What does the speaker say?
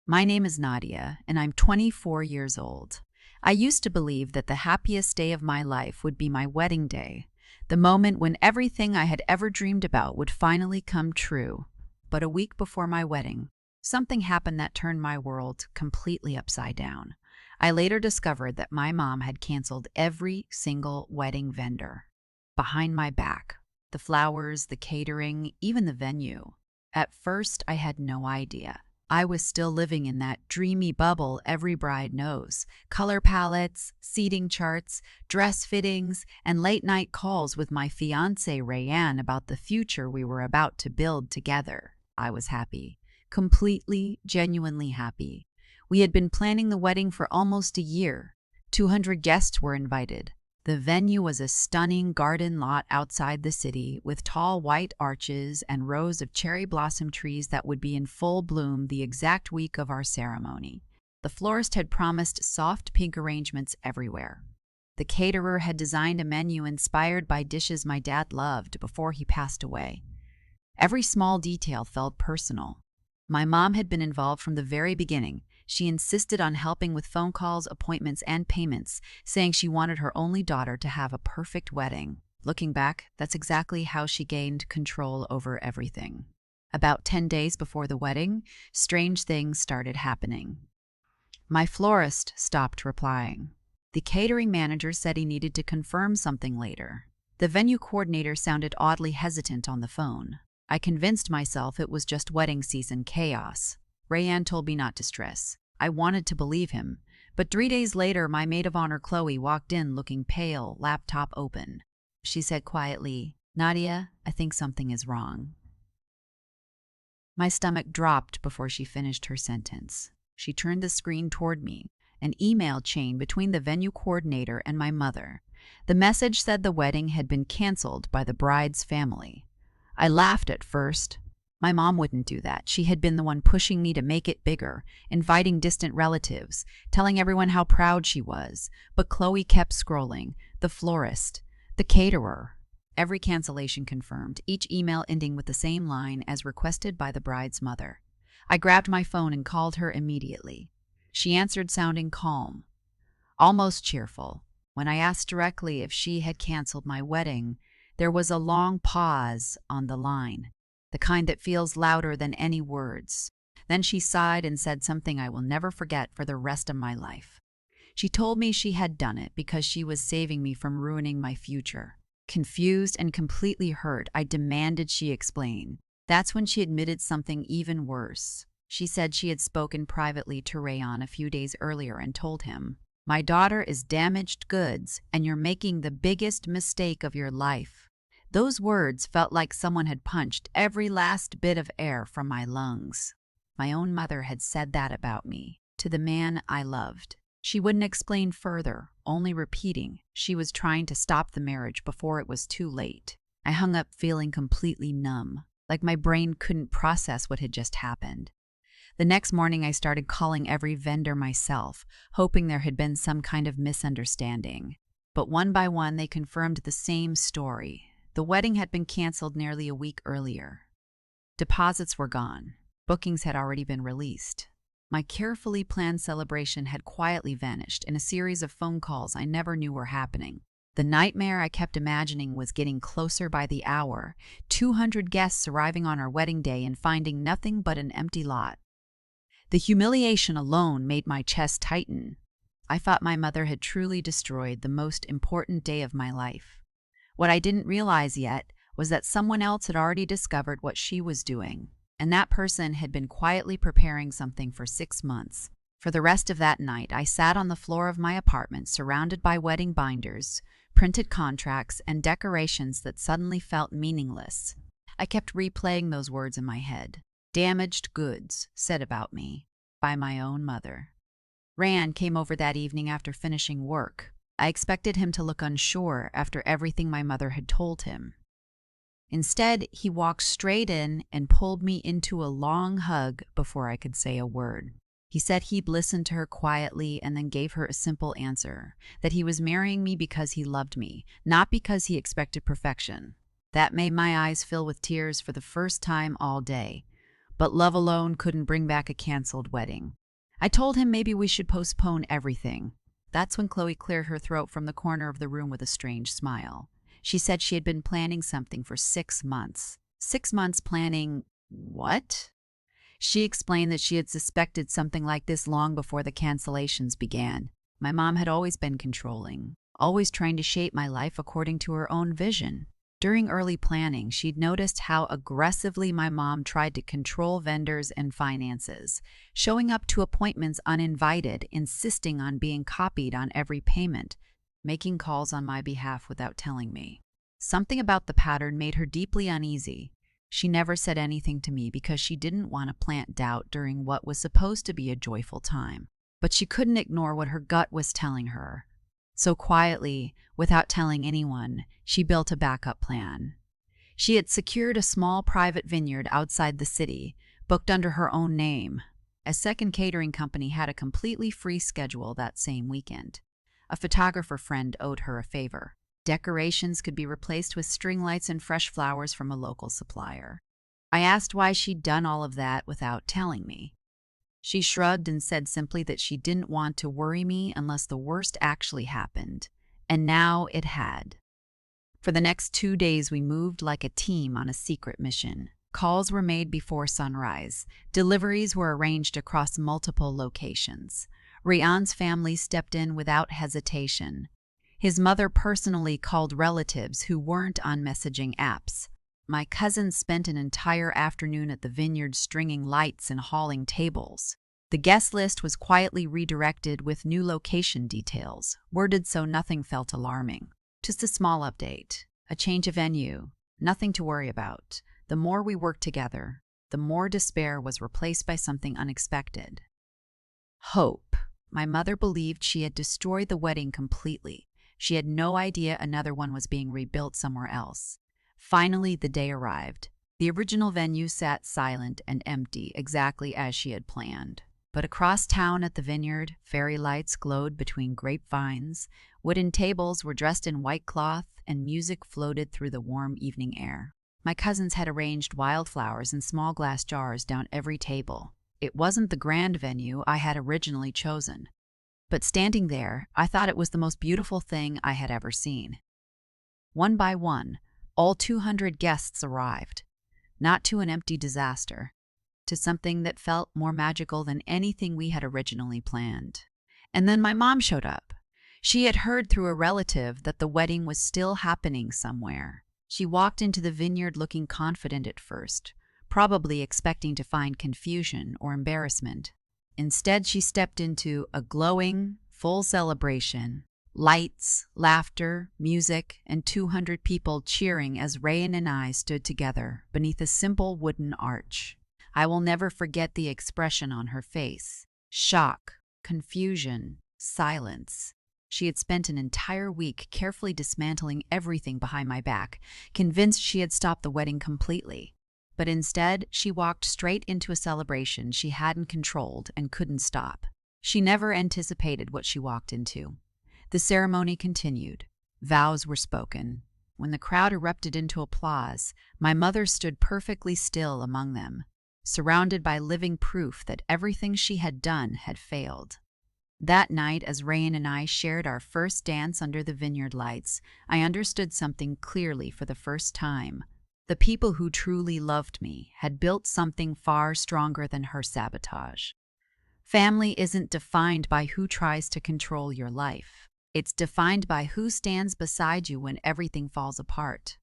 My name is Nadia, and I'm 24 years old. I used to believe that the happiest day of my life would be my wedding day, the moment when everything I had ever dreamed about would finally come true. But a week before my wedding, something happened that turned my world completely upside down. I later discovered that my mom had canceled every single wedding vendor. Behind my back, the flowers, the catering, even the venue. At first, I had no idea. I was still living in that dreamy bubble every bride knows. Color palettes, seating charts, dress fittings, and late-night calls with my fiancé Rayanne about the future we were about to build together. I was happy. Completely, genuinely happy. We had been planning the wedding for almost a year. 200 guests were invited. The venue was a stunning garden lot outside the city with tall white arches and rows of cherry blossom trees that would be in full bloom the exact week of our ceremony. The florist had promised soft pink arrangements everywhere. The caterer had designed a menu inspired by dishes my dad loved before he passed away. Every small detail felt personal. My mom had been involved from the very beginning. She insisted on helping with phone calls, appointments, and payments, saying she wanted her only daughter to have a perfect wedding. Looking back, that's exactly how she gained control over everything. About 10 days before the wedding, strange things started happening. My florist stopped replying. The catering manager said he needed to confirm something later. The venue coordinator sounded oddly hesitant on the phone. I convinced myself it was just wedding season chaos. Rayanne told me not to stress. I wanted to believe him, but 3 days later, my maid of honor Chloe walked in looking pale, laptop open. She said quietly, "Nadia, I think something is wrong." My stomach dropped before she finished her sentence. She turned the screen toward me, an email chain between the venue coordinator and my mother. The message said the wedding had been canceled by the bride's family. I laughed at first. My mom wouldn't do that. She had been the one pushing me to make it bigger, inviting distant relatives, telling everyone how proud she was. But Chloe kept scrolling. The florist, the caterer. Every cancellation confirmed, each email ending with the same line as requested by the bride's mother. I grabbed my phone and called her immediately. She answered sounding calm, almost cheerful. When I asked directly if she had canceled my wedding, there was a long pause on the line. The kind that feels louder than any words. Then she sighed and said something I will never forget for the rest of my life. She told me she had done it because she was saving me from ruining my future. Confused and completely hurt, I demanded she explain. That's when she admitted something even worse. She said she had spoken privately to Rayan a few days earlier and told him, "My daughter is damaged goods, and you're making the biggest mistake of your life." Those words felt like someone had punched every last bit of air from my lungs. My own mother had said that about me, to the man I loved. She wouldn't explain further, only repeating she was trying to stop the marriage before it was too late. I hung up feeling completely numb, like my brain couldn't process what had just happened. The next morning, I started calling every vendor myself, hoping there had been some kind of misunderstanding. But one by one, they confirmed the same story. The wedding had been canceled nearly a week earlier. Deposits were gone. Bookings had already been released. My carefully planned celebration had quietly vanished in a series of phone calls I never knew were happening. The nightmare I kept imagining was getting closer by the hour. 200 guests arriving on our wedding day and finding nothing but an empty lot. The humiliation alone made my chest tighten. I thought my mother had truly destroyed the most important day of my life. What I didn't realize yet was that someone else had already discovered what she was doing, and that person had been quietly preparing something for 6 months. For the rest of that night, I sat on the floor of my apartment surrounded by wedding binders, printed contracts, and decorations that suddenly felt meaningless. I kept replaying those words in my head. "Damaged goods," said about me, by my own mother. Rand came over that evening after finishing work. I expected him to look unsure after everything my mother had told him. Instead, he walked straight in and pulled me into a long hug before I could say a word. He said he'd listened to her quietly and then gave her a simple answer, that he was marrying me because he loved me, not because he expected perfection. That made my eyes fill with tears for the first time all day. but love alone couldn't bring back a canceled wedding. I told him maybe we should postpone everything. That's when Chloe cleared her throat from the corner of the room with a strange smile. She said she had been planning something for 6 months. 6 months planning what? She explained that she had suspected something like this long before the cancellations began. My mom had always been controlling, always trying to shape my life according to her own vision. During early planning, she'd noticed how aggressively my mom tried to control vendors and finances, showing up to appointments uninvited, insisting on being copied on every payment, making calls on my behalf without telling me. Something about the pattern made her deeply uneasy. She never said anything to me because she didn't want to plant doubt during what was supposed to be a joyful time. But she couldn't ignore what her gut was telling her. So quietly, without telling anyone, she built a backup plan. She had secured a small private vineyard outside the city, booked under her own name. A second catering company had a completely free schedule that same weekend. A photographer friend owed her a favor. Decorations could be replaced with string lights and fresh flowers from a local supplier. I asked why she'd done all of that without telling me. She shrugged and said simply that she didn't want to worry me unless the worst actually happened. And now it had. For the next 2 days, we moved like a team on a secret mission. Calls were made before sunrise. Deliveries were arranged across multiple locations. Rian's family stepped in without hesitation. His mother personally called relatives who weren't on messaging apps. My cousins spent an entire afternoon at the vineyard stringing lights and hauling tables. The guest list was quietly redirected with new location details, worded so nothing felt alarming. Just a small update, a change of venue, nothing to worry about. The more we worked together, the more despair was replaced by something unexpected. Hope. My mother believed she had destroyed the wedding completely. She had no idea another one was being rebuilt somewhere else. Finally, the day arrived. The original venue sat silent and empty, exactly as she had planned. But across town at the vineyard, fairy lights glowed between grapevines, wooden tables were dressed in white cloth, and music floated through the warm evening air. My cousins had arranged wildflowers in small glass jars down every table. It wasn't the grand venue I had originally chosen. But standing there, I thought it was the most beautiful thing I had ever seen. One by one, all 200 guests arrived, not to an empty disaster, to something that felt more magical than anything we had originally planned. And then my mom showed up. She had heard through a relative that the wedding was still happening somewhere. She walked into the vineyard looking confident at first, probably expecting to find confusion or embarrassment. Instead, she stepped into a glowing, full celebration. Lights, laughter, music, and 200 people cheering as Rayan and I stood together beneath a simple wooden arch. I will never forget the expression on her face. Shock, confusion, silence. She had spent an entire week carefully dismantling everything behind my back, convinced she had stopped the wedding completely. But instead, she walked straight into a celebration she hadn't controlled and couldn't stop. She never anticipated what she walked into. The ceremony continued. Vows were spoken. When the crowd erupted into applause, my mother stood perfectly still among them, surrounded by living proof that everything she had done had failed. That night, as Rayan and I shared our first dance under the vineyard lights, I understood something clearly for the first time. The people who truly loved me had built something far stronger than her sabotage. Family isn't defined by who tries to control your life. It's defined by who stands beside you when everything falls apart.